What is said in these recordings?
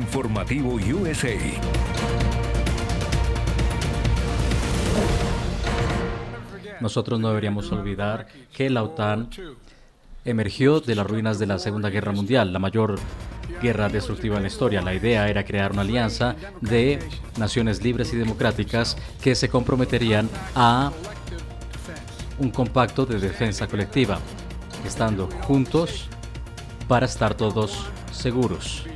informativo USA. Nosotros no deberíamos olvidar que la OTAN emergió de las ruinas de la Segunda Guerra Mundial, la mayor guerra destructiva en la historia. La idea era crear una alianza de naciones libres y democráticas que se comprometerían a un compacto de defensa colectiva, estando juntos para estar todos seguros.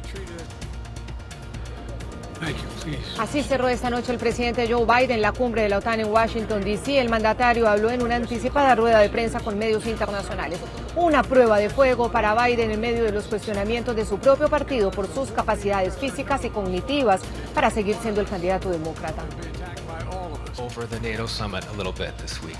Así cerró esta noche el presidente Joe Biden la cumbre de la OTAN en Washington, D.C. El mandatario habló en una anticipada rueda de prensa con medios internacionales. Una prueba de fuego para Biden en medio de los cuestionamientos de su propio partido por sus capacidades físicas y cognitivas para seguir siendo el candidato demócrata. Over the NATO summit a little bit this week.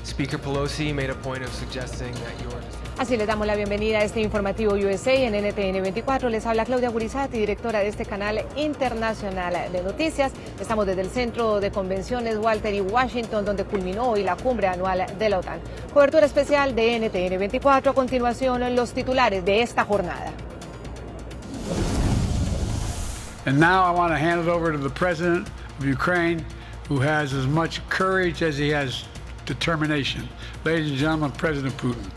Speaker Pelosi made a point of suggesting that your... Así les damos la bienvenida a este informativo USA en NTN 24. Les habla Claudia Gurizati, directora de este canal internacional de noticias. Estamos desde el Centro de Convenciones Walter E. Washington, donde culminó hoy la cumbre anual de la OTAN. Cobertura especial de NTN 24. A continuación, los titulares de esta jornada. And now I want to hand it over to the president of Ukraine, who has as much courage as he has determination. Ladies and gentlemen, President Putin.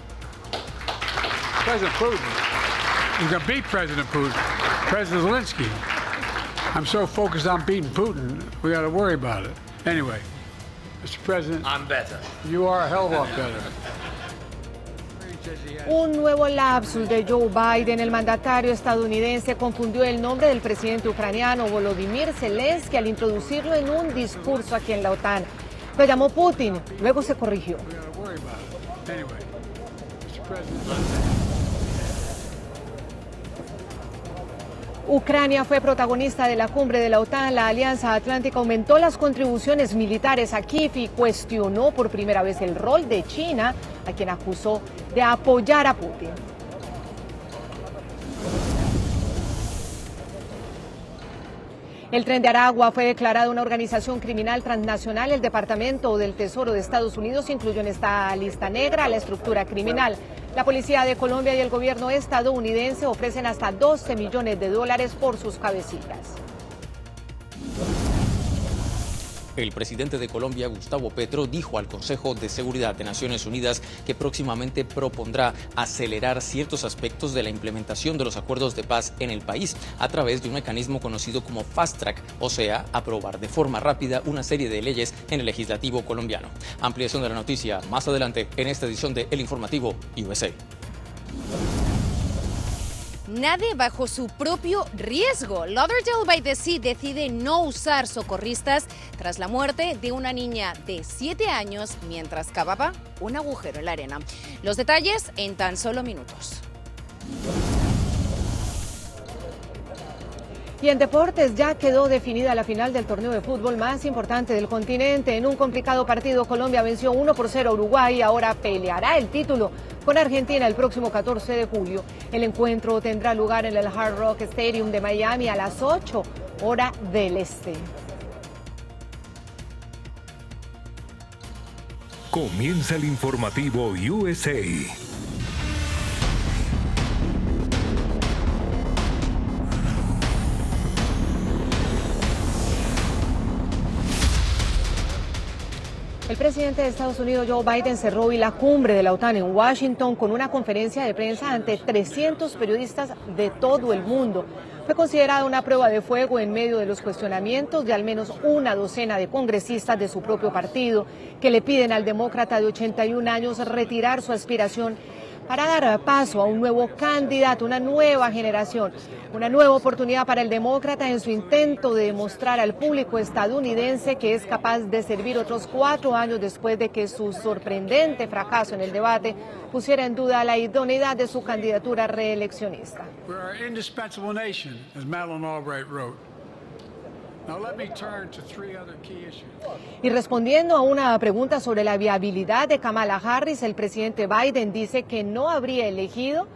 President Putin. He's going to beat President Putin. President Zelensky. I'm so focused on beating Putin, we got to worry about it. Anyway, Mr. President. I'm better. You are a hell of a lot better. Un nuevo lapsus de Joe Biden. El mandatario estadounidense confundió el nombre del presidente ucraniano Volodymyr Zelensky al introducirlo en un discurso aquí en la OTAN. Lo llamó Putin, luego se corrigió. Ucrania fue protagonista de la cumbre de la OTAN. La Alianza Atlántica aumentó las contribuciones militares a Kiev y cuestionó por primera vez el rol de China, a quien acusó de apoyar a Putin. El Tren de Aragua fue declarado una organización criminal transnacional. El Departamento del Tesoro de Estados Unidos incluyó en esta lista negra a la estructura criminal. La Policía de Colombia y el gobierno estadounidense ofrecen hasta $12 millones por sus cabecillas. El presidente de Colombia, Gustavo Petro, dijo al Consejo de Seguridad de Naciones Unidas que próximamente propondrá acelerar ciertos aspectos de la implementación de los acuerdos de paz en el país a través de un mecanismo conocido como Fast Track, o sea, aprobar de forma rápida una serie de leyes en el legislativo colombiano. Ampliación de la noticia más adelante en esta edición de El Informativo USA. Nade bajo su propio riesgo. Lauderdale by the Sea decide no usar socorristas tras la muerte de una niña de 7 años mientras cavaba un agujero en la arena. Los detalles en tan solo minutos. Y en deportes ya quedó definida la final del torneo de fútbol más importante del continente. En un complicado partido, Colombia venció 1-0 a Uruguay y ahora peleará el título con Argentina el próximo 14 de julio. El encuentro tendrá lugar en el Hard Rock Stadium de Miami a las 8, hora del este. Comienza el informativo USA. El presidente de Estados Unidos, Joe Biden, cerró hoy la cumbre de la OTAN en Washington con una conferencia de prensa ante 300 periodistas de todo el mundo. Fue considerada una prueba de fuego en medio de los cuestionamientos de al menos una docena de congresistas de su propio partido que le piden al demócrata de 81 años retirar su aspiración para dar paso a un nuevo candidato, una nueva generación, una nueva oportunidad para el demócrata en su intento de demostrar al público estadounidense que es capaz de servir otros 4 años después de que su sorprendente fracaso en el debate pusiera en duda la idoneidad de su candidatura reeleccionista. Y respondiendo a una pregunta sobre la viabilidad de Kamala Harris, el presidente Biden dice que no habría elegido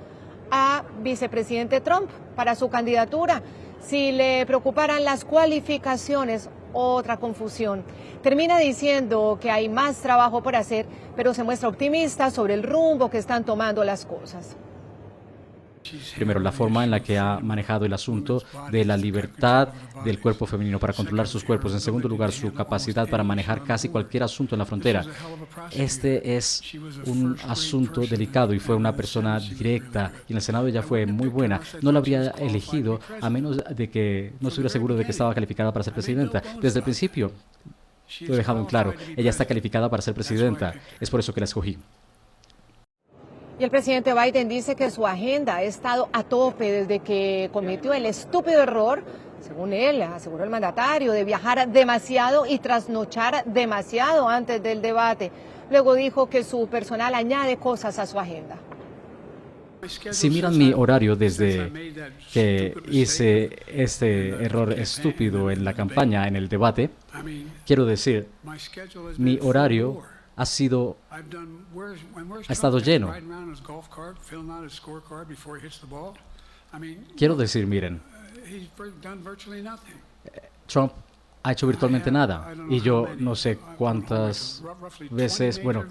a vicepresidente Trump para su candidatura si le preocuparan las cualificaciones. Otra confusión. Termina diciendo que hay más trabajo por hacer, pero se muestra optimista sobre el rumbo que están tomando las cosas. Primero, la forma en la que ha manejado el asunto de la libertad del cuerpo femenino para controlar sus cuerpos. En segundo lugar, su capacidad para manejar casi cualquier asunto en la frontera. Este es un asunto delicado y fue una persona directa. Y en el Senado ella fue muy buena. No la habría elegido a menos de que no estuviera seguro de que estaba calificada para ser presidenta. Desde el principio lo he dejado en claro. Ella está calificada para ser presidenta. Es por eso que la escogí. Y el presidente Biden dice que su agenda ha estado a tope desde que cometió el estúpido error, según él, aseguró el mandatario, de viajar demasiado y trasnochar demasiado antes del debate. Luego dijo que su personal añade cosas a su agenda. Si miran mi horario desde que hice este error estúpido en la campaña, en el debate, quiero decir, mi horario ha estado lleno. Quiero decir, miren, Trump ha hecho virtualmente nada y yo no sé cuántas veces, bueno,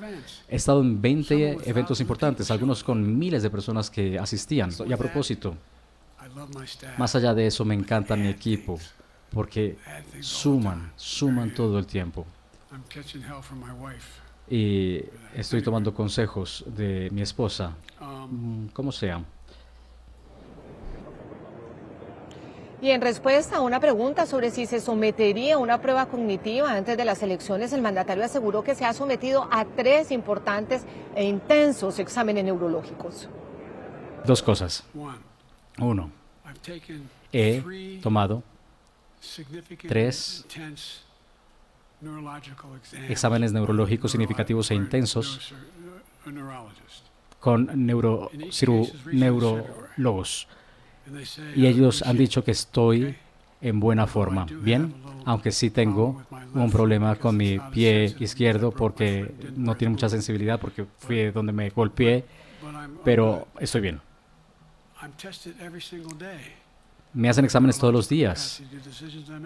he estado en 20 eventos importantes, algunos con miles de personas que asistían. Y a propósito, más allá de eso, me encanta mi equipo porque suman todo el tiempo. Y estoy tomando consejos de mi esposa, como sea. Y en respuesta a una pregunta sobre si se sometería a una prueba cognitiva antes de las elecciones, el mandatario aseguró que se ha sometido a 3 importantes e intensos exámenes neurológicos. 2 cosas. 1. He tomado 3 exámenes neurológicos significativos e intensos con neurólogos. Y ellos han dicho que estoy en buena forma. Bien, aunque sí tengo un problema con mi pie izquierdo porque no tiene mucha sensibilidad porque fui donde me golpeé, pero estoy bien. Me hacen exámenes todos los días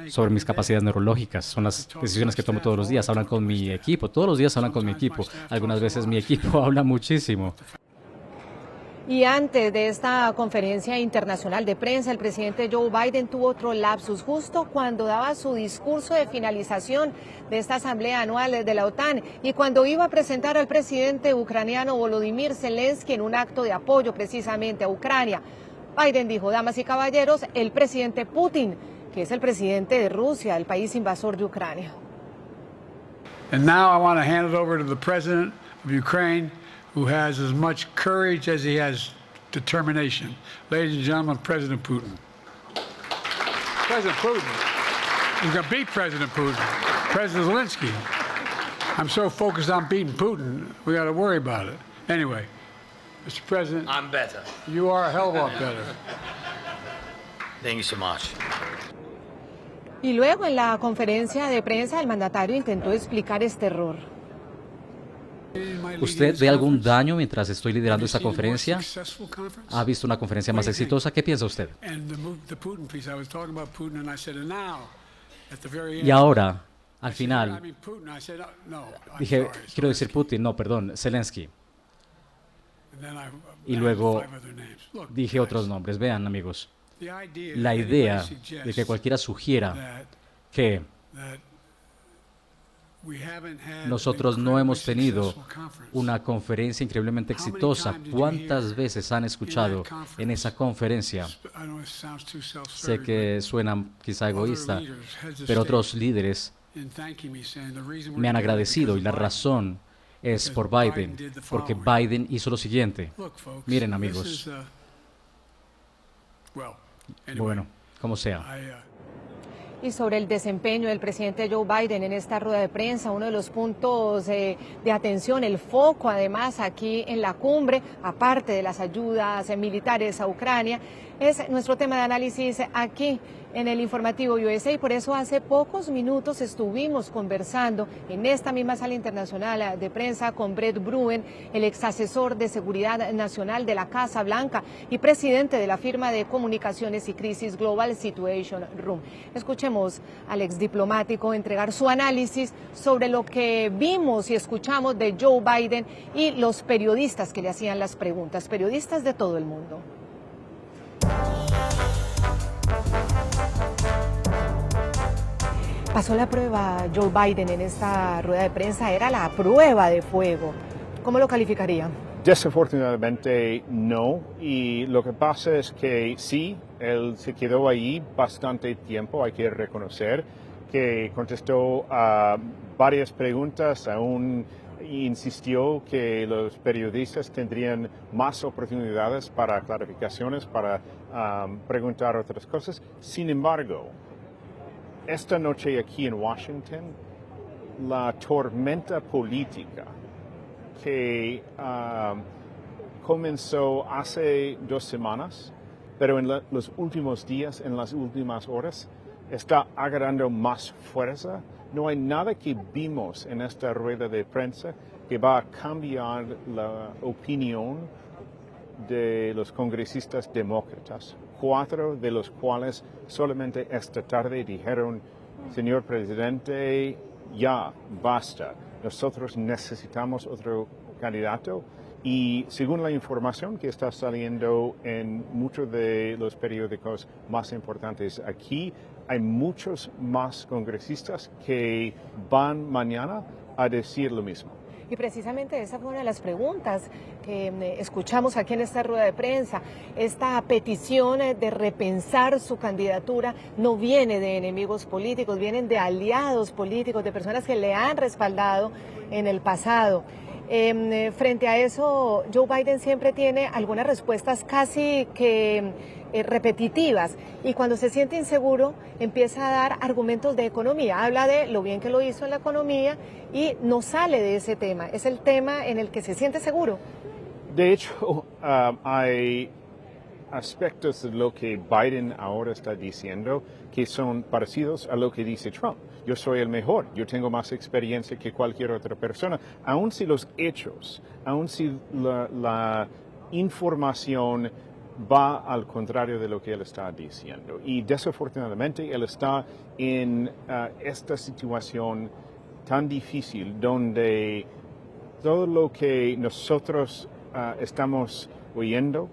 sobre mis capacidades neurológicas. Son las decisiones que tomo todos los días. Hablan con mi equipo. Todos los días hablan con mi equipo. Algunas veces mi equipo habla muchísimo. Y antes de esta conferencia internacional de prensa, el presidente Joe Biden tuvo otro lapsus justo cuando daba su discurso de finalización de esta asamblea anual de la OTAN y cuando iba a presentar al presidente ucraniano Volodymyr Zelensky en un acto de apoyo precisamente a Ucrania. Biden dijo, damas y caballeros, el presidente Putin, que es el presidente de Rusia, el país invasor de Ucrania. And now I want to hand it over to the president of Ukraine, who has as much courage as he has determination. Ladies and gentlemen, President Putin. President Putin. He's going to beat President Putin. President Zelensky. I'm so focused on beating Putin, we got to worry about it. Anyway, Mr. President. I'm better. You are a hell of a lot better. Thank you so much. Y luego en la conferencia de prensa el mandatario intentó explicar este error. ¿Usted ve algún daño mientras estoy liderando esta conferencia? ¿Ha visto una conferencia más exitosa? ¿Qué piensa usted? Y ahora, al final, dije, quiero decir Putin, no, perdón, Zelensky. Y luego dije otros nombres. Vean, amigos, la idea de que cualquiera sugiera que nosotros no hemos tenido una conferencia increíblemente exitosa. ¿Cuántas veces han escuchado en esa conferencia? Sé que suena quizá egoísta, pero otros líderes me han agradecido y la razón es por Biden, porque Biden hizo lo siguiente. Miren, amigos. Bueno, como sea. Y sobre el desempeño del presidente Joe Biden en esta rueda de prensa, uno de los puntos de atención, el foco además aquí en la cumbre, aparte de las ayudas militares a Ucrania, es nuestro tema de análisis aquí en el informativo USA y por eso hace pocos minutos estuvimos conversando en esta misma sala internacional de prensa con Brett Bruen, el ex asesor de seguridad nacional de la Casa Blanca y presidente de la firma de comunicaciones y crisis Global Situation Room. Escuchemos al ex diplomático entregar su análisis sobre lo que vimos y escuchamos de Joe Biden y los periodistas que le hacían las preguntas, periodistas de todo el mundo. Pasó la prueba Joe Biden en esta rueda de prensa, era la prueba de fuego. ¿Cómo lo calificaría? Desafortunadamente no, y lo que pasa es que sí, él se quedó ahí bastante tiempo, hay que reconocer que contestó a varias preguntas, aún insistió que los periodistas tendrían más oportunidades para clarificaciones, para preguntar otras cosas. Sin embargo, esta noche aquí en Washington, la tormenta política que comenzó hace 2 semanas, pero en los últimos días, en las últimas horas, está agarrando más fuerza. No hay nada que vimos en esta rueda de prensa que va a cambiar la opinión de los congresistas demócratas, 4 de los cuales solamente esta tarde dijeron, señor presidente, ya basta. Nosotros necesitamos otro candidato y según la información que está saliendo en muchos de los periódicos más importantes aquí, hay muchos más congresistas que van mañana a decir lo mismo. Y precisamente esa fue una de las preguntas que escuchamos aquí en esta rueda de prensa. Esta petición de repensar su candidatura no viene de enemigos políticos, vienen de aliados políticos, de personas que le han respaldado en el pasado. Frente a eso, Joe Biden siempre tiene algunas respuestas casi que repetitivas y cuando se siente inseguro empieza a dar argumentos de economía, habla de lo bien que lo hizo en la economía y no sale de ese tema, es el tema en el que se siente seguro. De hecho, hay aspectos de lo que Biden ahora está diciendo que son parecidos a lo que dice Trump. Yo soy el mejor, yo tengo más experiencia que cualquier otra persona, aun si los hechos, aun si la información va al contrario de lo que él está diciendo. Y desafortunadamente él está en esta situación tan difícil donde todo lo que nosotros estamos oyendo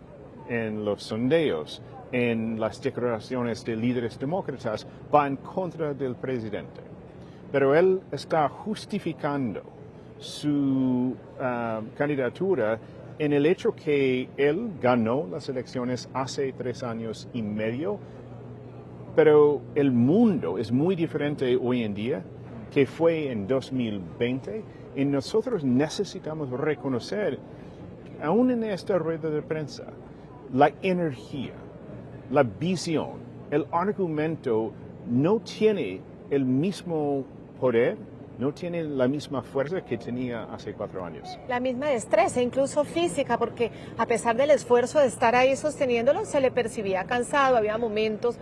en los sondeos, en las declaraciones de líderes demócratas, va en contra del presidente. Pero él está justificando su candidatura en el hecho que él ganó las elecciones hace 3 años y medio, pero el mundo es muy diferente hoy en día que fue en 2020 y nosotros necesitamos reconocer, aún en esta rueda de prensa, la energía, la visión, el argumento no tiene el mismo poder, no tiene la misma fuerza que tenía hace 4 años. La misma destreza, incluso física, porque a pesar del esfuerzo de estar ahí sosteniéndolo, se le percibía cansado, había momentos,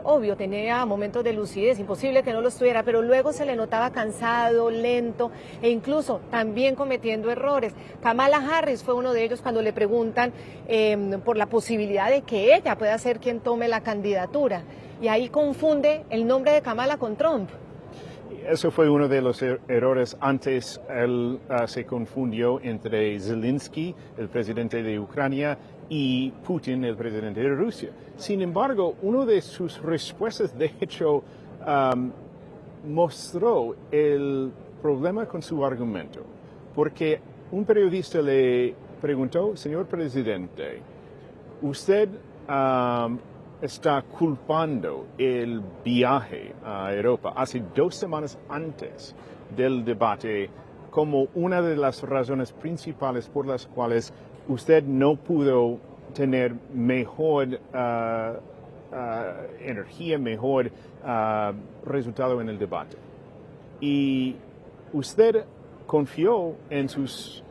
obvio, tenía momentos de lucidez, imposible que no lo estuviera, pero luego se le notaba cansado, lento e incluso también cometiendo errores. Kamala Harris fue uno de ellos cuando le preguntan por la posibilidad de que ella pueda ser quien tome la candidatura y ahí confunde el nombre de Kamala con Trump. Eso fue uno de los errores. Antes él se confundió entre Zelensky, el presidente de Ucrania, y Putin, el presidente de Rusia. Sin embargo, una de sus respuestas, de hecho, mostró el problema con su argumento. Porque un periodista le preguntó, señor presidente, usted está culpando el viaje a Europa hace 2 semanas antes del debate como una de las razones principales por las cuales usted no pudo tener mejor energía, mejor resultado en el debate. Y usted confió en sus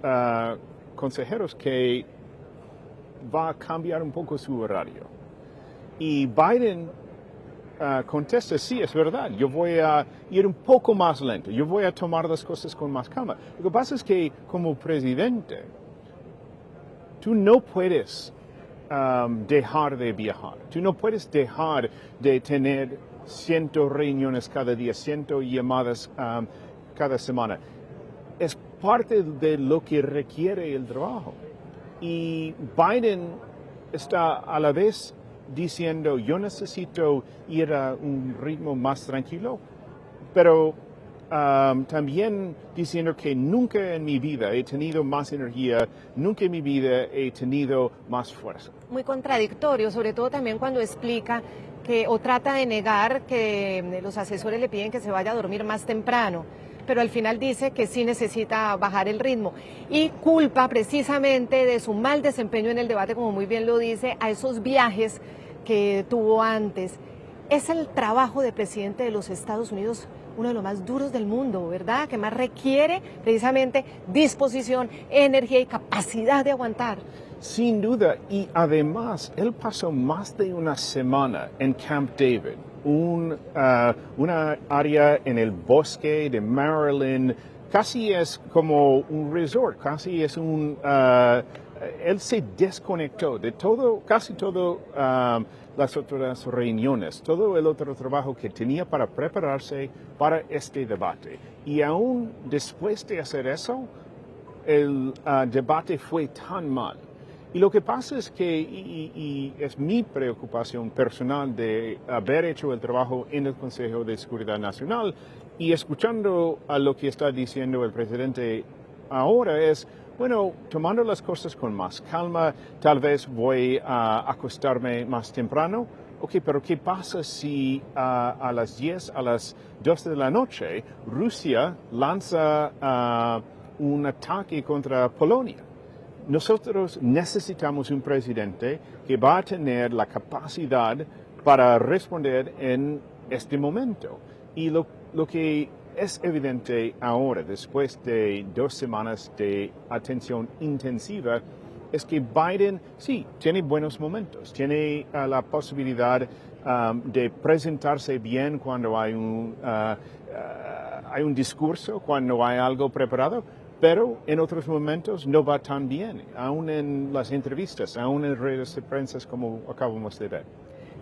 consejeros que va a cambiar un poco su horario. Y Biden contesta, sí, es verdad, yo voy a ir un poco más lento, yo voy a tomar las cosas con más calma. Lo que pasa es que como presidente, tú no puedes dejar de viajar, tú no puedes dejar de tener 100 reuniones cada día, 100 llamadas cada semana. Es parte de lo que requiere el trabajo. Y Biden está a la vez diciendo, yo necesito ir a un ritmo más tranquilo, pero también diciendo que nunca en mi vida he tenido más energía, nunca en mi vida he tenido más fuerza. Muy contradictorio, sobre todo también cuando explica que o trata de negar que los asesores le piden que se vaya a dormir más temprano, pero al final dice que sí necesita bajar el ritmo y culpa precisamente de su mal desempeño en el debate, como muy bien lo dice, a esos viajes que tuvo antes. Es el trabajo de presidente de los Estados Unidos uno de los más duros del mundo, ¿verdad? Que más requiere precisamente disposición, energía y capacidad de aguantar. Sin duda, y además él pasó más de una semana en Camp David, una área en el bosque de Maryland, casi es como un resort, casi es él se desconectó de todo, casi todo las otras reuniones, todo el otro trabajo que tenía para prepararse para este debate. Y aún después de hacer eso, el debate fue tan mal. Y lo que pasa es que, y es mi preocupación personal de haber hecho el trabajo en el Consejo de Seguridad Nacional y escuchando a lo que está diciendo el presidente ahora es, bueno, tomando las cosas con más calma, tal vez voy a acostarme más temprano. Ok, pero ¿qué pasa si a las 10, a las 12 de la noche, Rusia lanza un ataque contra Polonia? Nosotros necesitamos un presidente que va a tener la capacidad para responder en este momento. Y lo que es evidente ahora, después de 2 semanas de atención intensiva, es que Biden, sí, tiene buenos momentos, tiene la posibilidad de presentarse bien cuando hay un discurso, cuando hay algo preparado, pero en otros momentos no va tan bien, aún en las entrevistas, aún en redes de prensa como acabamos de ver.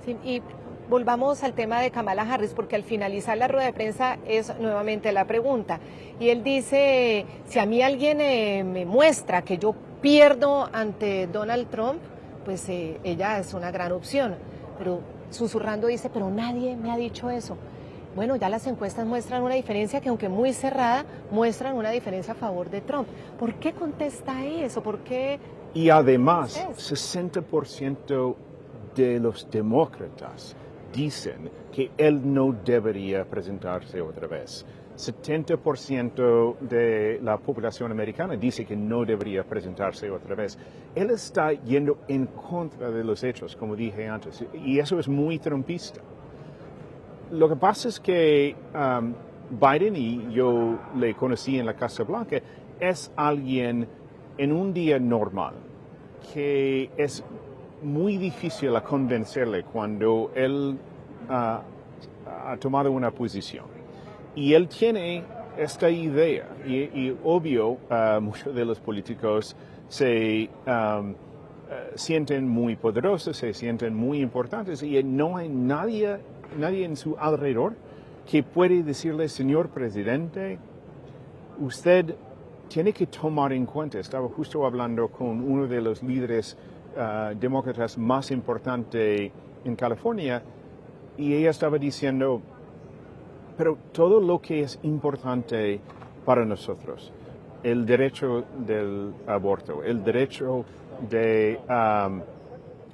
Sí, y volvamos al tema de Kamala Harris, porque al finalizar la rueda de prensa es nuevamente la pregunta. Y él dice, si a mí alguien me muestra que yo pierdo ante Donald Trump, pues ella es una gran opción. Pero susurrando dice, pero nadie me ha dicho eso. Bueno, ya las encuestas muestran una diferencia que, aunque muy cerrada, muestran una diferencia a favor de Trump. ¿Por qué contesta eso? ¿Por qué? Y además, 60% de los demócratas dicen que él no debería presentarse otra vez. 70% de la población americana dice que no debería presentarse otra vez. Él está yendo en contra de los hechos, como dije antes, y eso es muy trumpista. Lo que pasa es que Biden, y yo le conocí en la Casa Blanca, es alguien en un día normal, que es muy difícil a convencerle cuando él ha tomado una posición. Y él tiene esta idea, y obvio, muchos de los políticos se sienten muy poderosos, se sienten muy importantes, y no hay nadie en su alrededor que puede decirle, señor presidente, usted tiene que tomar en cuenta. Estaba justo hablando con uno de los líderes demócratas más importantes en California, y ella estaba diciendo, pero todo lo que es importante para nosotros, el derecho del aborto, el derecho de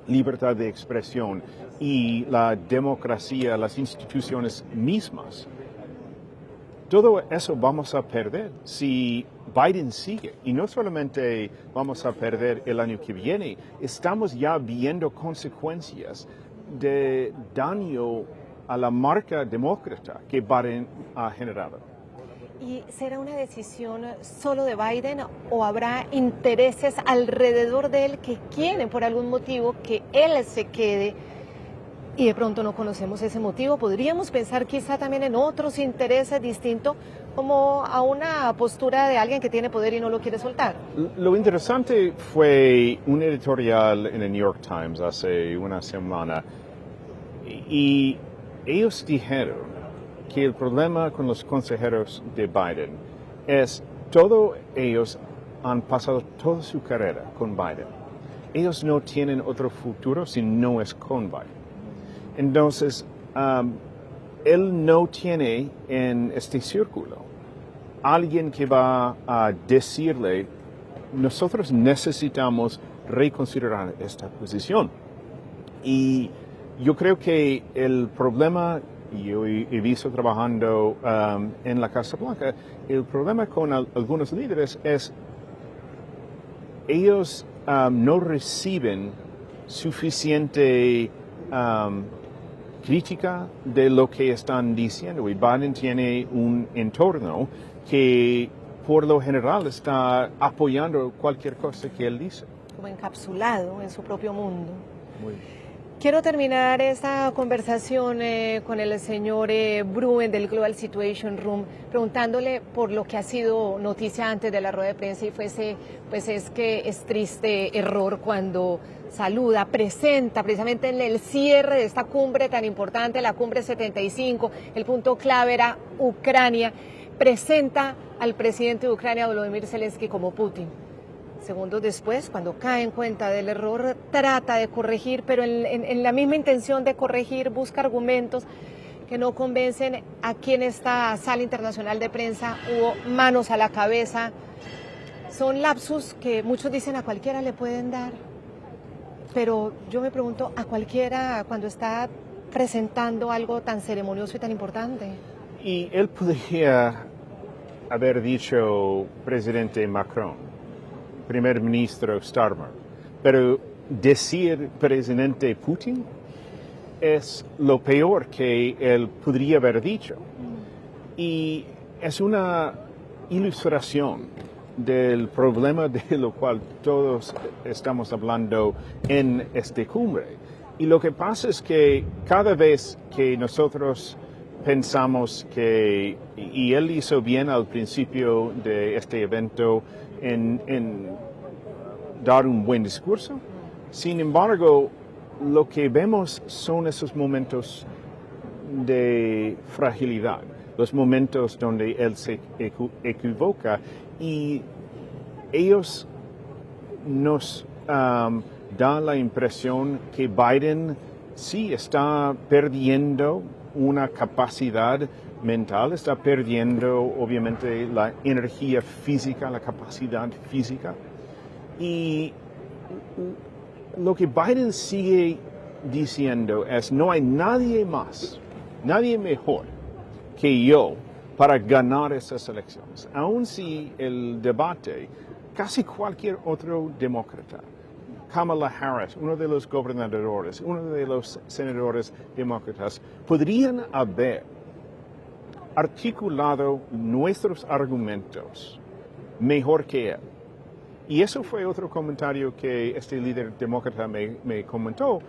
libertad de expresión y la democracia, las instituciones mismas, todo eso vamos a perder si Biden sigue. Y no solamente vamos a perder el año que viene, estamos ya viendo consecuencias de daño a la marca demócrata que Biden ha generado. ¿Y será una decisión solo de Biden o habrá intereses alrededor de él que quieren por algún motivo que él se quede y de pronto no conocemos ese motivo? Podríamos pensar quizá también en otros intereses distintos, como a una postura de alguien que tiene poder y no lo quiere soltar. Lo interesante fue un editorial en el New York Times hace una semana, y ellos dijeron que el problema con los consejeros de Biden es todos ellos han pasado toda su carrera con Biden. Ellos no tienen otro futuro si no es con Biden. Entonces, él no tiene en este círculo alguien que va a decirle, nosotros necesitamos reconsiderar esta posición. Y yo creo que el problema, yo he visto trabajando en la Casa Blanca, el problema con algunos líderes es ellos no reciben suficiente crítica de lo que están diciendo. Y Biden tiene un entorno que por lo general está apoyando cualquier cosa que él dice. Como encapsulado en su propio mundo. Muy bien. Quiero terminar esta conversación con el señor Bruen del Global Situation Room, preguntándole por lo que ha sido noticia antes de la rueda de prensa y es que es triste error cuando saluda, presenta precisamente en el cierre de esta cumbre tan importante, la cumbre 75, el punto clave era Ucrania, presenta al presidente de Ucrania, Volodymyr Zelensky, como Putin. Segundos después, cuando cae en cuenta del error, trata de corregir, pero en la misma intención de corregir, busca argumentos que no convencen. Aquí en esta sala internacional de prensa hubo manos a la cabeza. Son lapsus que muchos dicen a cualquiera le pueden dar, pero yo me pregunto, a cualquiera cuando está presentando algo tan ceremonioso y tan importante. Y él podría haber dicho presidente Macron, primer ministro Starmer, pero decir presidente Putin es lo peor que él podría haber dicho. Y es una ilustración del problema de lo cual todos estamos hablando en esta cumbre. Y lo que pasa es que cada vez que nosotros pensamos que, y él hizo bien al principio de este evento, en dar un buen discurso. Sin embargo, lo que vemos son esos momentos de fragilidad, los momentos donde él se equivoca y ellos nos dan la impresión que Biden sí está perdiendo una capacidad mental, está perdiendo obviamente la energía física, la capacidad física. Y lo que Biden sigue diciendo es, no hay nadie más, nadie mejor que yo para ganar estas elecciones. Aun si el debate, casi cualquier otro demócrata, Kamala Harris, uno de los gobernadores, uno de los senadores demócratas, podrían haber articulado nuestros argumentos mejor que él. Y eso fue otro comentario que este líder demócrata me comentó.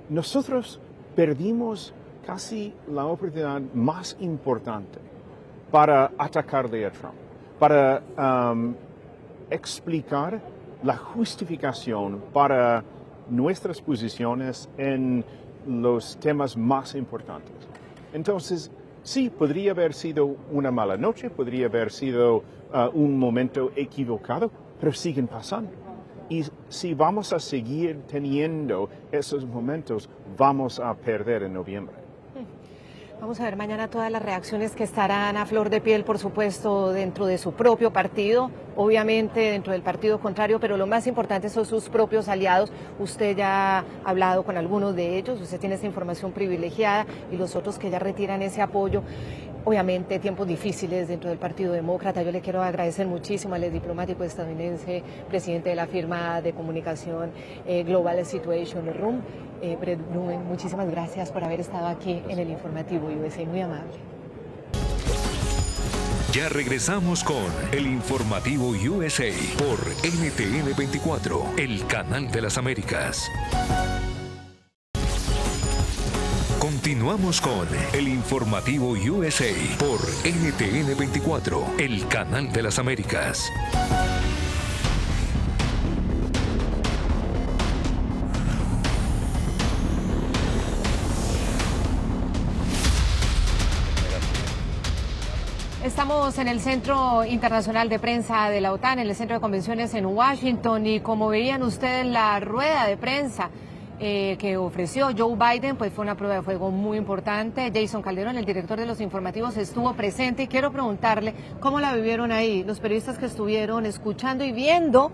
Nosotros perdimos casi la oportunidad más importante para atacarle a Trump, para explicar la justificación para nuestras posiciones en los temas más importantes. Entonces, sí, podría haber sido una mala noche, podría haber sido un momento equivocado, pero siguen pasando. Y si vamos a seguir teniendo esos momentos, vamos a perder en noviembre. Vamos a ver mañana todas las reacciones que estarán a flor de piel, por supuesto, dentro de su propio partido, obviamente dentro del partido contrario, pero lo más importante son sus propios aliados. Usted ya ha hablado con algunos de ellos, usted tiene esa información privilegiada y los otros que ya retiran ese apoyo. Obviamente tiempos difíciles dentro del Partido Demócrata. Yo le quiero agradecer muchísimo al diplomático estadounidense, presidente de la firma de comunicación Global Situation Room, Brett Bruen. Muchísimas gracias por haber estado aquí en el informativo USA. Muy amable. Ya regresamos con el informativo USA por NTN 24, el canal de las Américas. Continuamos con el informativo USA por NTN 24, el canal de las Américas. Estamos en el Centro Internacional de Prensa de la OTAN, en el Centro de Convenciones en Washington, y como veían ustedes en la rueda de prensa, que ofreció Joe Biden, pues fue una prueba de fuego muy importante. Jason Calderón, el director de los informativos, estuvo presente y quiero preguntarle cómo la vivieron ahí, los periodistas que estuvieron escuchando y viendo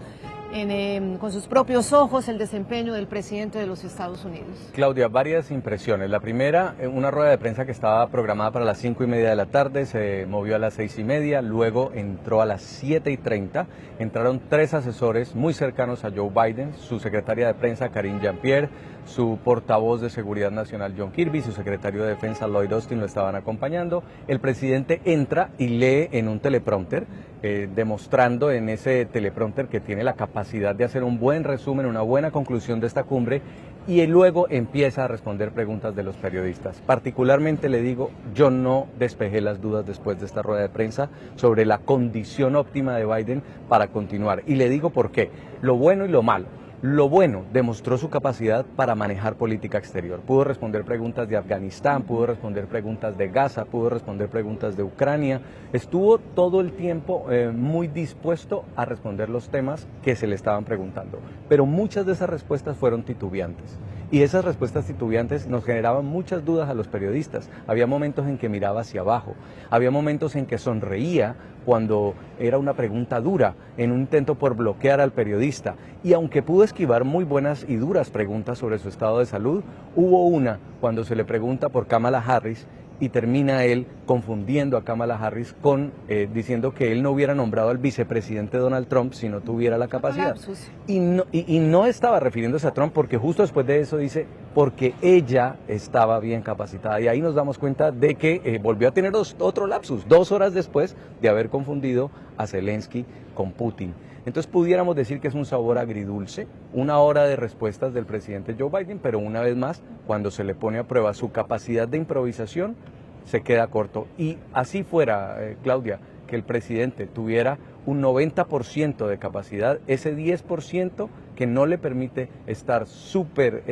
con sus propios ojos el desempeño del presidente de los Estados Unidos. Claudia, varias impresiones. La primera, una rueda de prensa que estaba programada para las 5:30 de la tarde, se movió a las 6:30, luego entró a las 7:30. Entraron 3 asesores muy cercanos a Joe Biden, su secretaria de prensa Karine Jean-Pierre, su portavoz de Seguridad Nacional John Kirby, su secretario de Defensa Lloyd Austin lo estaban acompañando. El presidente entra y lee en un teleprompter, demostrando en ese teleprompter que tiene la capacidad de hacer un buen resumen, una buena conclusión de esta cumbre, y luego empieza a responder preguntas de los periodistas. Particularmente le digo, yo no despejé las dudas después de esta rueda de prensa sobre la condición óptima de Biden para continuar. Y le digo por qué, lo bueno y lo malo. Lo bueno, demostró su capacidad para manejar política exterior. Pudo responder preguntas de Afganistán, pudo responder preguntas de Gaza, pudo responder preguntas de Ucrania. Estuvo todo el tiempo muy dispuesto a responder los temas que se le estaban preguntando. Pero muchas de esas respuestas fueron titubeantes. Y esas respuestas titubeantes nos generaban muchas dudas a los periodistas. Había momentos en que miraba hacia abajo, había momentos en que sonreía cuando era una pregunta dura, en un intento por bloquear al periodista. Y aunque pudo esquivar muy buenas y duras preguntas sobre su estado de salud, hubo una cuando se le pregunta por Kamala Harris y termina él confundiendo a Kamala Harris con diciendo que él no hubiera nombrado al vicepresidente Donald Trump si no tuviera la capacidad. Y no estaba refiriéndose a Trump, porque justo después de eso dice, porque ella estaba bien capacitada. Y ahí nos damos cuenta de que volvió a tener otro lapsus, 2 horas después de haber confundido a Zelensky con Putin. Entonces pudiéramos decir que es un sabor agridulce, una hora de respuestas del presidente Joe Biden, pero una vez más, cuando se le pone a prueba su capacidad de improvisación, se queda corto. Y así fuera, Claudia, que el presidente tuviera un 90% de capacidad, ese 10% que no le permite estar súper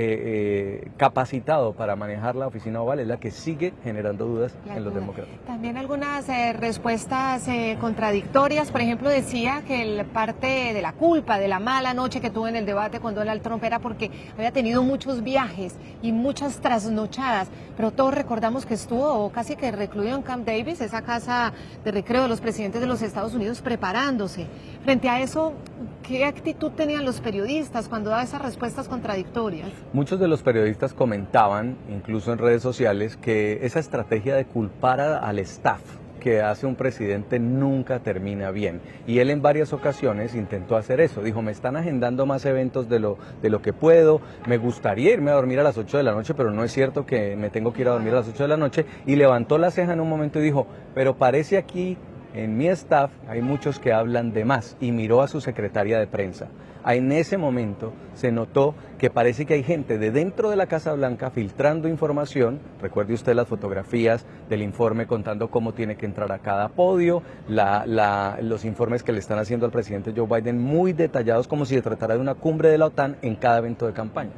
capacitado para manejar la oficina oval es la que sigue generando dudas en los demócratas. También algunas respuestas contradictorias. Por ejemplo, decía que parte de la culpa de la mala noche que tuvo en el debate con Donald Trump era porque había tenido muchos viajes y muchas trasnochadas, pero todos recordamos que estuvo casi que recluido en Camp Davis, esa casa de recreo de los presidentes de los Estados Unidos, preparándose. Frente a eso, ¿qué actitud tenían los periodistas cuando daban esas respuestas contradictorias? Muchos de los periodistas comentaban, incluso en redes sociales, que esa estrategia de culpar al staff que hace un presidente nunca termina bien. Y él en varias ocasiones intentó hacer eso. Dijo, me están agendando más eventos de lo que puedo, me gustaría irme a dormir a las 8 de la noche, pero no es cierto que me tengo que ir a dormir a las 8 de la noche. Y levantó la ceja en un momento y dijo, pero parece aquí, en mi staff hay muchos que hablan de más, y miró a su secretaria de prensa. En ese momento se notó que parece que hay gente de dentro de la Casa Blanca filtrando información. Recuerde usted las fotografías del informe contando cómo tiene que entrar a cada podio, los informes que le están haciendo al presidente Joe Biden muy detallados, como si se tratara de una cumbre de la OTAN en cada evento de campaña.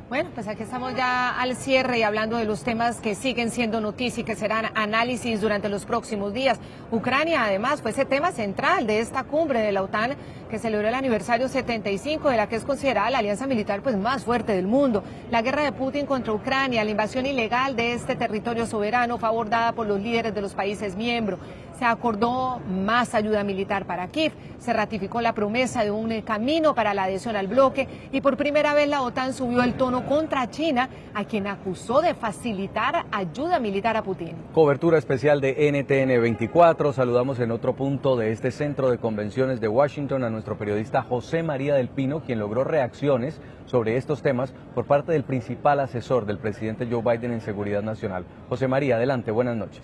Bueno, pues aquí estamos ya al cierre y hablando de los temas que siguen siendo noticia y que serán análisis durante los próximos días. Ucrania, además, fue ese tema central de esta cumbre de la OTAN que celebró el aniversario 75 de la que es considerada la alianza militar pues más fuerte del mundo. La guerra de Putin contra Ucrania, la invasión ilegal de este territorio soberano fue abordada por los líderes de los países miembros. Se acordó más ayuda militar para Kiev, se ratificó la promesa de un camino para la adhesión al bloque y por primera vez la OTAN subió el tono contra China, a quien acusó de facilitar ayuda militar a Putin. Cobertura especial de NTN 24. Saludamos en otro punto de este centro de convenciones de Washington a nuestro periodista José María del Pino, quien logró reacciones sobre estos temas por parte del principal asesor del presidente Joe Biden en seguridad nacional. José María, adelante, buenas noches.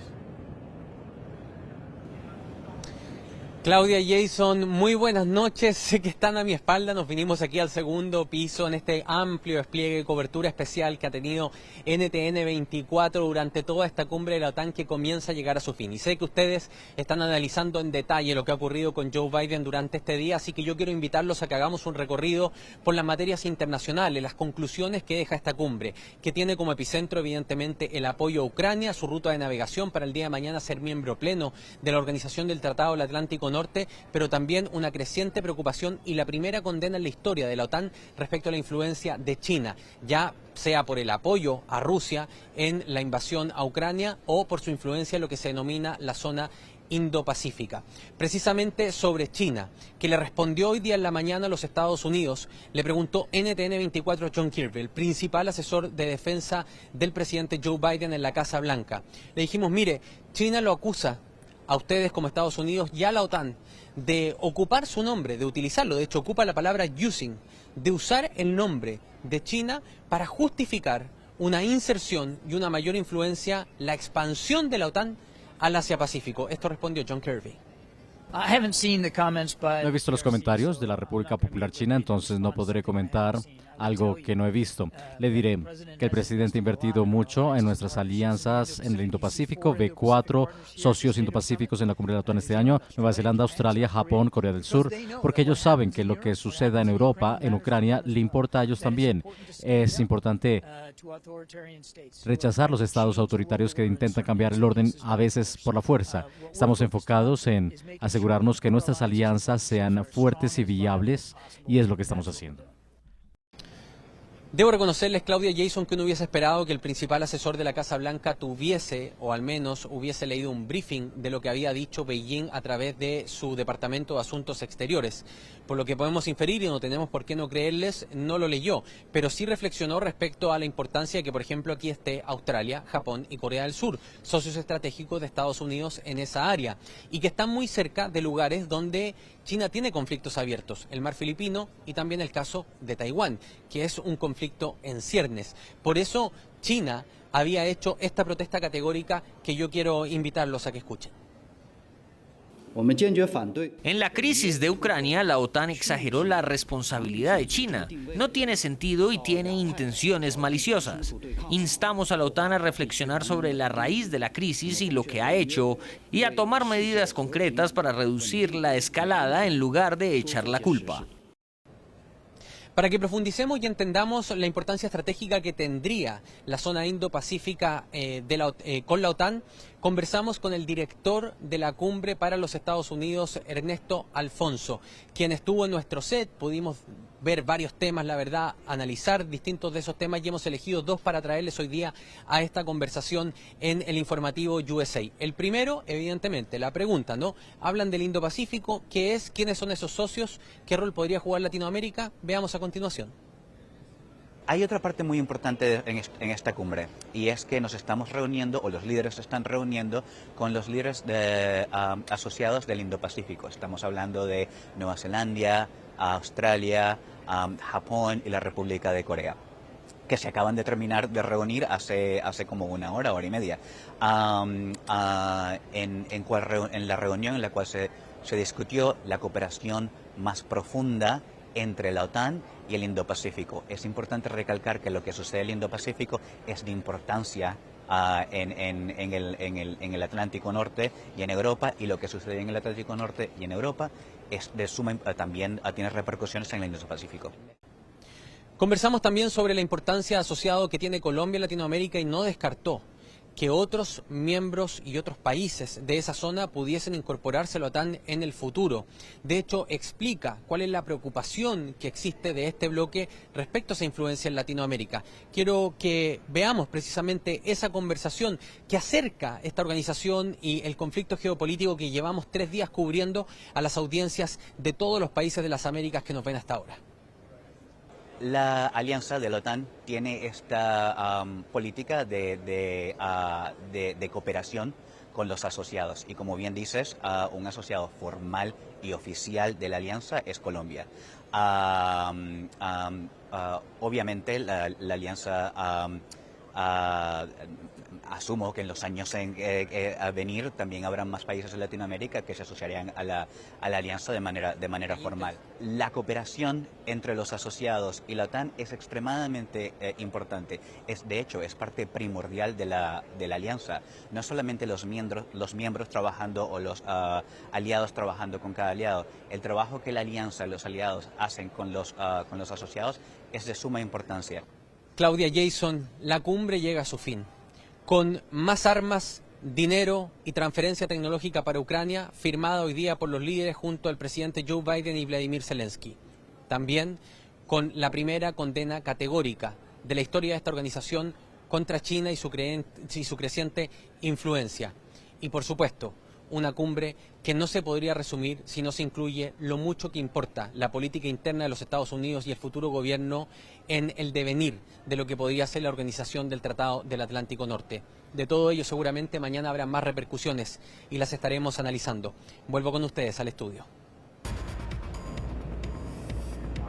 Claudia, Jason, muy buenas noches. Sé que están a mi espalda. Nos vinimos aquí al segundo piso en este amplio despliegue de cobertura especial que ha tenido NTN 24 durante toda esta cumbre de la OTAN que comienza a llegar a su fin. Y sé que ustedes están analizando en detalle lo que ha ocurrido con Joe Biden durante este día, así que yo quiero invitarlos a que hagamos un recorrido por las materias internacionales, las conclusiones que deja esta cumbre, que tiene como epicentro evidentemente el apoyo a Ucrania, su ruta de navegación para el día de mañana ser miembro pleno de la Organización del Tratado del Atlántico Norte, pero también una creciente preocupación y la primera condena en la historia de la OTAN respecto a la influencia de China, ya sea por el apoyo a Rusia en la invasión a Ucrania o por su influencia en lo que se denomina la zona Indo-Pacífica. Precisamente sobre China, que le respondió hoy día en la mañana a los Estados Unidos, le preguntó NTN24 John Kirby, el principal asesor de defensa del presidente Joe Biden en la Casa Blanca. Le dijimos, mire, China lo acusa a ustedes como Estados Unidos y a la OTAN de ocupar su nombre, de utilizarlo, de hecho ocupa la palabra using, de usar el nombre de China para justificar una inserción y una mayor influencia, la expansión de la OTAN al Asia-Pacífico. Esto respondió John Kirby. No he visto los comentarios de la República Popular China, entonces no podré comentar algo que no he visto. Le diré que el presidente ha invertido mucho en nuestras alianzas en el Indo-Pacífico. Ve 4 socios Indo-Pacíficos en la cumbre de la OTAN este año: Nueva Zelanda, Australia, Japón, Corea del Sur, porque ellos saben que lo que suceda en Europa, en Ucrania, le importa a ellos también. Es importante rechazar los estados autoritarios que intentan cambiar el orden, a veces por la fuerza. Estamos enfocados en asegurarnos que nuestras alianzas sean fuertes y viables, y es lo que estamos haciendo. Debo reconocerles, Claudia Jason, que uno hubiese esperado que el principal asesor de la Casa Blanca tuviese, o al menos hubiese leído un briefing de lo que había dicho Beijing a través de su Departamento de Asuntos Exteriores. Por lo que podemos inferir, y no tenemos por qué no creerles, no lo leyó, pero sí reflexionó respecto a la importancia de que, por ejemplo, aquí esté Australia, Japón y Corea del Sur, socios estratégicos de Estados Unidos en esa área, y que están muy cerca de lugares donde China tiene conflictos abiertos, el mar Filipino y también el caso de Taiwán, que es un conflicto en ciernes. Por eso China había hecho esta protesta categórica que yo quiero invitarlos a que escuchen. En la crisis de Ucrania, la OTAN exageró la responsabilidad de China. No tiene sentido y tiene intenciones maliciosas. Instamos a la OTAN a reflexionar sobre la raíz de la crisis y lo que ha hecho, y a tomar medidas concretas para reducir la escalada en lugar de echar la culpa. Para que profundicemos y entendamos la importancia estratégica que tendría la zona Indo-Pacífica con la OTAN, conversamos con el director de la cumbre para los Estados Unidos, Ernesto Alfonso, quien estuvo en nuestro set. Pudimos ver varios temas, la verdad, analizar distintos de esos temas, y hemos elegido 2 para traerles hoy día a esta conversación en el informativo USA. El primero, evidentemente, la pregunta, ¿no? Hablan del Indo-Pacífico, ¿qué es? ¿Quiénes son esos socios? ¿Qué rol podría jugar Latinoamérica? Veamos a continuación. Hay otra parte muy importante en esta cumbre, y es que nos estamos reuniendo, o los líderes se están reuniendo, con los líderes asociados del Indo-Pacífico. Estamos hablando de Nueva Zelanda, Australia, Japón y la República de Corea, que se acaban de terminar de reunir hace como una hora y media, en la reunión en la cual se discutió la cooperación más profunda entre la OTAN y el Indo-Pacífico. Es importante recalcar que lo que sucede en el Indo-Pacífico es de importancia en el Atlántico Norte y en Europa, y lo que sucede en el Atlántico Norte y en Europa es de suma, también tiene repercusiones en el Indo-Pacífico. Conversamos también sobre la importancia asociada que tiene Colombia en Latinoamérica, y no descartó que otros miembros y otros países de esa zona pudiesen incorporarse a la OTAN en el futuro. De hecho, explica cuál es la preocupación que existe de este bloque respecto a esa influencia en Latinoamérica. Quiero que veamos precisamente esa conversación que acerca esta organización y el conflicto geopolítico que llevamos 3 días cubriendo a las audiencias de todos los países de las Américas que nos ven hasta ahora. La alianza de la OTAN tiene esta política de cooperación con los asociados, y como bien dices, un asociado formal y oficial de la alianza es Colombia. Obviamente la alianza, asumo que en los años a venir también habrá más países de Latinoamérica que se asociarían a la alianza de manera formal. La cooperación entre los asociados y la OTAN es extremadamente importante. De hecho, es parte primordial de la alianza. No solamente los miembros trabajando, o los aliados trabajando con cada aliado. El trabajo que la alianza y los aliados hacen con los asociados es de suma importancia. Claudia Jason, la cumbre llega a su fin, con más armas dinero y transferencia tecnológica para Ucrania, firmada hoy día por los líderes junto al presidente Joe Biden y Vladimir Zelensky. También con la primera condena categórica de la historia de esta organización contra China y su creciente influencia. Y por supuesto, una cumbre que no se podría resumir si no se incluye lo mucho que importa la política interna de los Estados Unidos y el futuro gobierno en el devenir de lo que podría ser la organización del Tratado del Atlántico Norte. De todo ello seguramente mañana habrá más repercusiones y las estaremos analizando. Vuelvo con ustedes al estudio.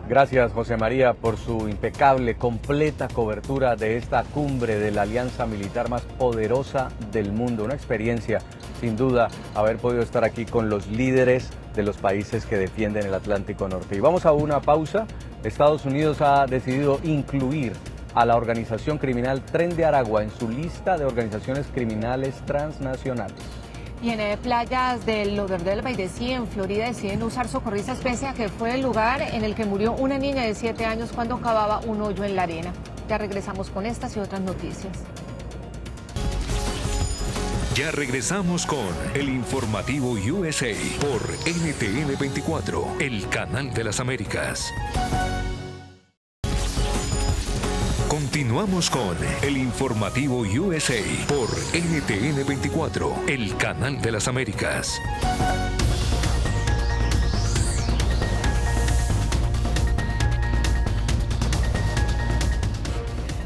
Gracias, José María, por su impecable, completa cobertura de esta cumbre de la alianza militar más poderosa del mundo. Una experiencia, sin duda, haber podido estar aquí con los líderes de los países que defienden el Atlántico Norte. Y vamos a una pausa. Estados Unidos ha decidido incluir a la organización criminal Tren de Aragua en su lista de organizaciones criminales transnacionales. Y en playas del Lauderdale Bay de Sea, en Florida, deciden usar socorristas pese a que fue el lugar en el que murió una niña de 7 años cuando cavaba un hoyo en la arena. Ya regresamos con estas y otras noticias. Ya regresamos con el informativo USA por NTN 24, el canal de las Américas. Continuamos con el informativo USA por NTN 24, el canal de las Américas.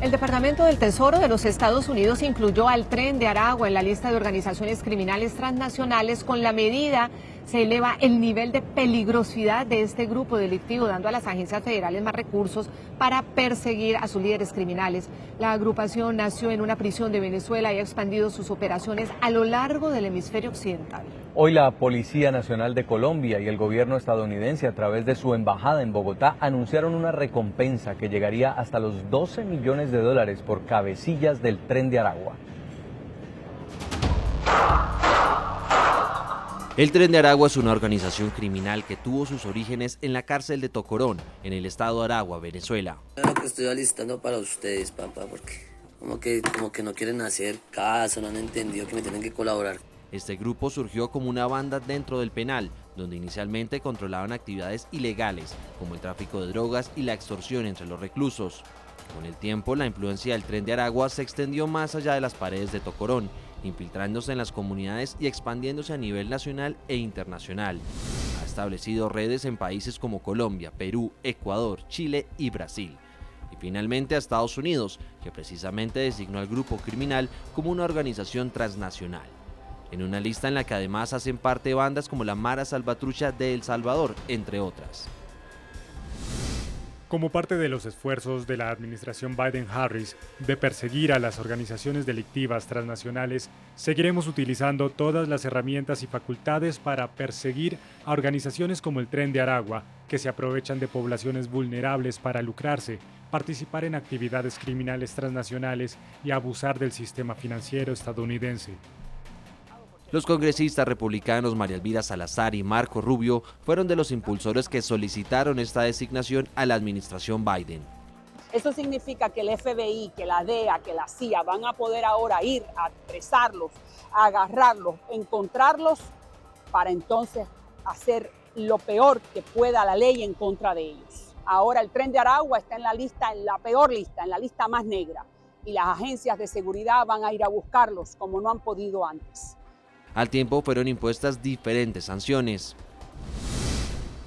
El Departamento del Tesoro de los Estados Unidos incluyó al Tren de Aragua en la lista de organizaciones criminales transnacionales. Con la medida se eleva el nivel de peligrosidad de este grupo delictivo, dando a las agencias federales más recursos para perseguir a sus líderes criminales. La agrupación nació en una prisión de Venezuela y ha expandido sus operaciones a lo largo del hemisferio occidental. Hoy la Policía Nacional de Colombia y el gobierno estadounidense, a través de su embajada en Bogotá, anunciaron una recompensa que llegaría hasta los $12 millones por cabecillas del Tren de Aragua. El Tren de Aragua es una organización criminal que tuvo sus orígenes en la cárcel de Tocorón, en el estado de Aragua, Venezuela. Lo que estoy alistando para ustedes, papá, porque como que no quieren hacer caso, no han entendido que me tienen que colaborar. Este grupo surgió como una banda dentro del penal, donde inicialmente controlaban actividades ilegales, como el tráfico de drogas y la extorsión entre los reclusos. Con el tiempo, la influencia del Tren de Aragua se extendió más allá de las paredes de Tocorón, infiltrándose en las comunidades y expandiéndose a nivel nacional e internacional. Ha establecido redes en países como Colombia, Perú, Ecuador, Chile y Brasil. Y finalmente a Estados Unidos, que precisamente designó al grupo criminal como una organización transnacional. En una lista en la que además hacen parte bandas como la Mara Salvatrucha de El Salvador, entre otras. Como parte de los esfuerzos de la administración Biden-Harris de perseguir a las organizaciones delictivas transnacionales, seguiremos utilizando todas las herramientas y facultades para perseguir a organizaciones como el Tren de Aragua, que se aprovechan de poblaciones vulnerables para lucrarse, participar en actividades criminales transnacionales y abusar del sistema financiero estadounidense. Los congresistas republicanos María Elvira Salazar y Marco Rubio fueron de los impulsores que solicitaron esta designación a la administración Biden. Esto significa que el FBI, que la DEA, que la CIA van a poder ahora ir a apresarlos, a agarrarlos, encontrarlos, para entonces hacer lo peor que pueda la ley en contra de ellos. Ahora el Tren de Aragua está en la lista, en la peor lista, en la lista más negra, y las agencias de seguridad van a ir a buscarlos como no han podido antes. Al tiempo fueron impuestas diferentes sanciones.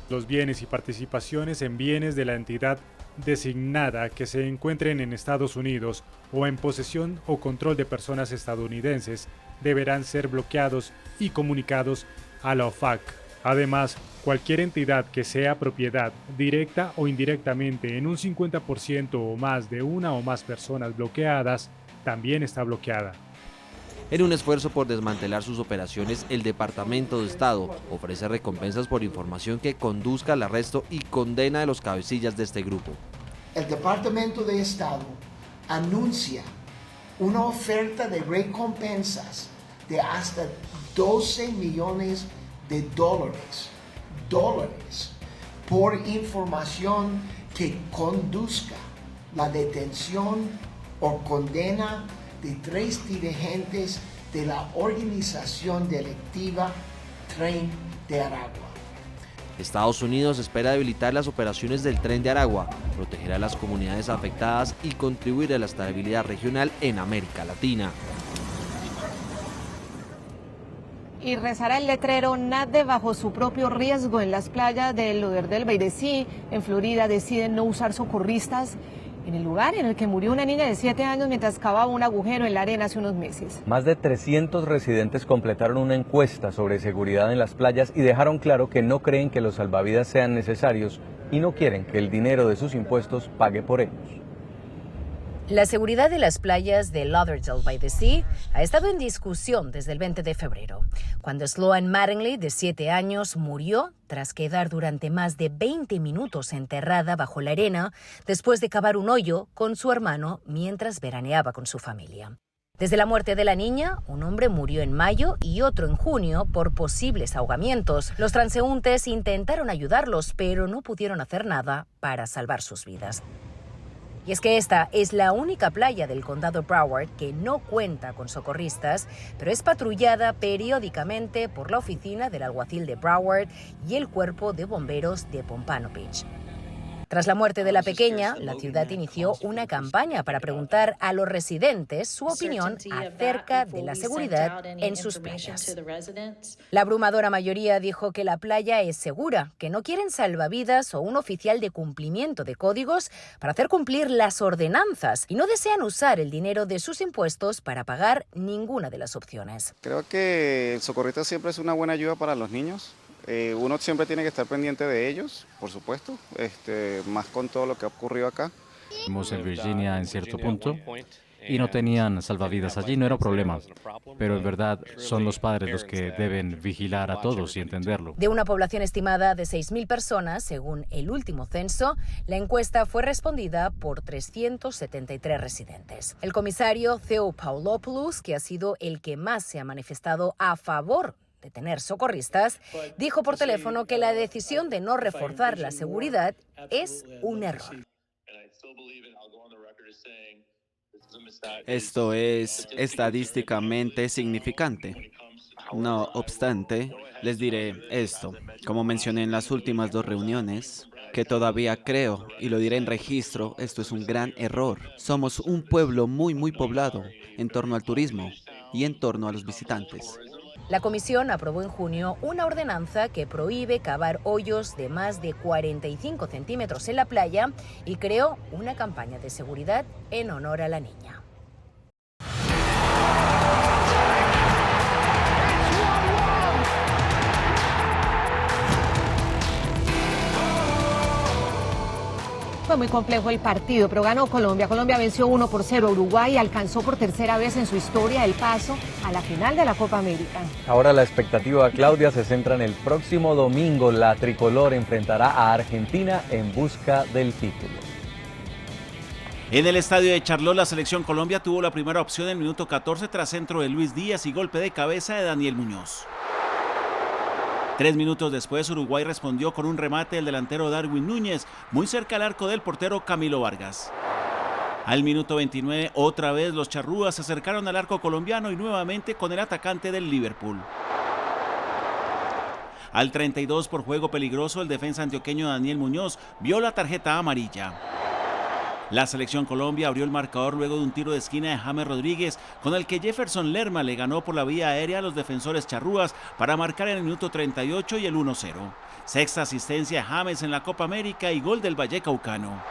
Los bienes y participaciones en bienes de la entidad designada que se encuentren en Estados Unidos o en posesión o control de personas estadounidenses deberán ser bloqueados y comunicados a la OFAC. Además, cualquier entidad que sea propiedad directa o indirectamente en un 50% o más de una o más personas bloqueadas, también está bloqueada. En un esfuerzo por desmantelar sus operaciones, el Departamento de Estado ofrece recompensas por información que conduzca al arresto y condena de los cabecillas de este grupo. El Departamento de Estado anuncia una oferta de recompensas de hasta $12 millones por información que conduzca la detención o condena de 3 dirigentes de la organización delictiva Tren de Aragua. Estados Unidos espera debilitar las operaciones del Tren de Aragua, proteger a las comunidades afectadas y contribuir a la estabilidad regional en América Latina. Y rezará el letrero "Nade bajo su propio riesgo" en las playas de Lauderdale Bay de Sea, en Florida. Deciden no usar socorristas en el lugar en el que murió una niña de 7 años mientras cavaba un agujero en la arena hace unos meses. Más de 300 residentes completaron una encuesta sobre seguridad en las playas y dejaron claro que no creen que los salvavidas sean necesarios y no quieren que el dinero de sus impuestos pague por ellos. La seguridad de las playas de Lauderdale by the Sea ha estado en discusión desde el 20 de febrero, cuando Sloan Mattingly, de 7 años, murió tras quedar durante más de 20 minutos enterrada bajo la arena después de cavar un hoyo con su hermano mientras veraneaba con su familia. Desde la muerte de la niña, un hombre murió en mayo y otro en junio por posibles ahogamientos. Los transeúntes intentaron ayudarlos, pero no pudieron hacer nada para salvar sus vidas. Y es que esta es la única playa del condado Broward que no cuenta con socorristas, pero es patrullada periódicamente por la oficina del alguacil de Broward y el cuerpo de bomberos de Pompano Beach. Tras la muerte de la pequeña, la ciudad inició una campaña para preguntar a los residentes su opinión acerca de la seguridad en sus playas. La abrumadora mayoría dijo que la playa es segura, que no quieren salvavidas o un oficial de cumplimiento de códigos para hacer cumplir las ordenanzas y no desean usar el dinero de sus impuestos para pagar ninguna de las opciones. Creo que el socorrista siempre es una buena ayuda para los niños. Uno siempre tiene que estar pendiente de ellos, por supuesto, más con todo lo que ha ocurrido acá. Fuimos en Virginia en cierto punto y no tenían salvavidas allí, no era un problema. Pero en verdad son los padres los que deben vigilar a todos y entenderlo. De una población estimada de 6.000 personas, según el último censo, la encuesta fue respondida por 373 residentes. El comisario Theo Paulopoulos, que ha sido el que más se ha manifestado a favor de tener socorristas, dijo por teléfono que la decisión de no reforzar la seguridad es un error. Esto es estadísticamente significante. No obstante, les diré esto, como mencioné en las últimas 2 reuniones, que todavía creo, y lo diré en registro, esto es un gran error. Somos un pueblo muy poblado en torno al turismo y en torno a los visitantes. La comisión aprobó en junio una ordenanza que prohíbe cavar hoyos de más de 45 centímetros en la playa y creó una campaña de seguridad en honor a la niña. Fue muy complejo el partido, pero ganó Colombia. Colombia venció 1-0 a Uruguay y alcanzó por tercera vez en su historia el paso a la final de la Copa América. Ahora la expectativa, Claudia, se centra en el próximo domingo. La tricolor enfrentará a Argentina en busca del título. En el estadio de Charlotte, la selección Colombia tuvo la primera opción en el minuto 14 tras centro de Luis Díaz y golpe de cabeza de Daniel Muñoz. 3 minutos después, Uruguay respondió con un remate del delantero Darwin Núñez, muy cerca al arco del portero Camilo Vargas. Al minuto 29, otra vez los charrúas se acercaron al arco colombiano y nuevamente con el atacante del Liverpool. Al 32, por juego peligroso, el defensa antioqueño Daniel Muñoz vio la tarjeta amarilla. La selección Colombia abrió el marcador luego de un tiro de esquina de James Rodríguez, con el que Jefferson Lerma le ganó por la vía aérea a los defensores charrúas para marcar en el minuto 38 y el 1-0. Sexta asistencia de James en la Copa América y gol del Vallecaucano.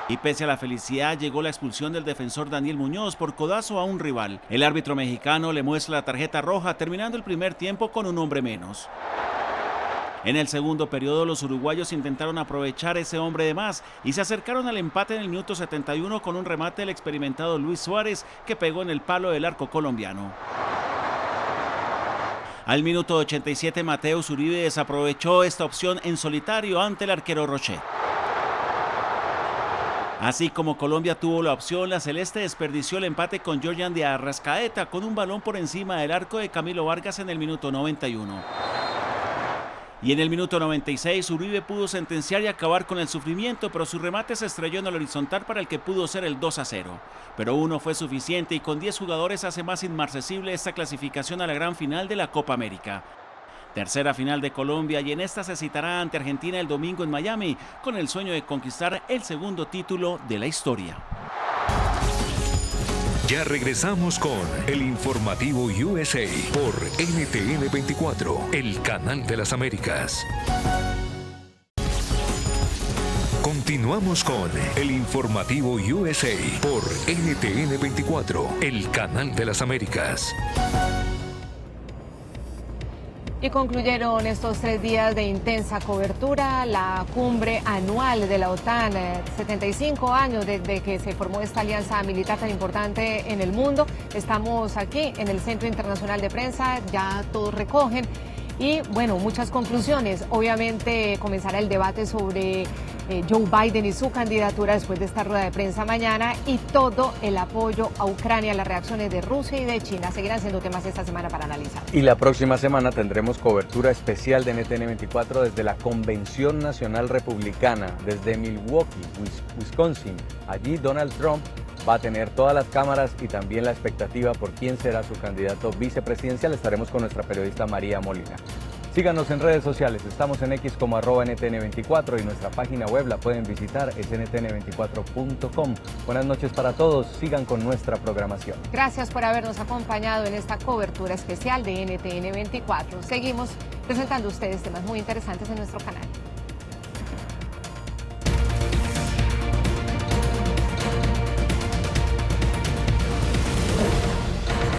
Y pese a la felicidad, llegó la expulsión del defensor Daniel Muñoz por codazo a un rival. El árbitro mexicano le muestra la tarjeta roja, terminando el primer tiempo con un hombre menos. En el segundo periodo, los uruguayos intentaron aprovechar ese hombre de más y se acercaron al empate en el minuto 71 con un remate del experimentado Luis Suárez, que pegó en el palo del arco colombiano. Al minuto 87, Mateus Uribe desaprovechó esta opción en solitario ante el arquero Rochet. Así como Colombia tuvo la opción, la celeste desperdició el empate con Jordan de Arrascaeta con un balón por encima del arco de Camilo Vargas en el minuto 91. Y en el minuto 96, Uribe pudo sentenciar y acabar con el sufrimiento, pero su remate se estrelló en el horizontal para el que pudo ser el 2-0. Pero uno fue suficiente y con 10 jugadores hace más inmarcesible esta clasificación a la gran final de la Copa América. Tercera final de Colombia y en esta se citará ante Argentina el domingo en Miami, con el sueño de conquistar el segundo título de la historia. Ya regresamos con el informativo USA por NTN 24, el canal de las Américas. Continuamos con el informativo USA por NTN 24, el canal de las Américas. Y concluyeron estos 3 días de intensa cobertura la cumbre anual de la OTAN, 75 años desde que se formó esta alianza militar tan importante en el mundo. Estamos aquí en el Centro Internacional de Prensa, ya todos recogen y bueno, muchas conclusiones. Obviamente comenzará el debate sobre Joe Biden y su candidatura después de esta rueda de prensa mañana y todo el apoyo a Ucrania, las reacciones de Rusia y de China seguirán siendo temas esta semana para analizar. Y la próxima semana tendremos cobertura especial de NTN 24 desde la Convención Nacional Republicana, desde Milwaukee, Wisconsin. Allí Donald Trump va a tener todas las cámaras y también la expectativa por quién será su candidato vicepresidencial. Estaremos con nuestra periodista María Molina. Síganos en redes sociales, estamos en X como @NTN24 y nuestra página web la pueden visitar, es ntn24.com. Buenas noches para todos, sigan con nuestra programación. Gracias por habernos acompañado en esta cobertura especial de NTN24. Seguimos presentando a ustedes temas muy interesantes en nuestro canal.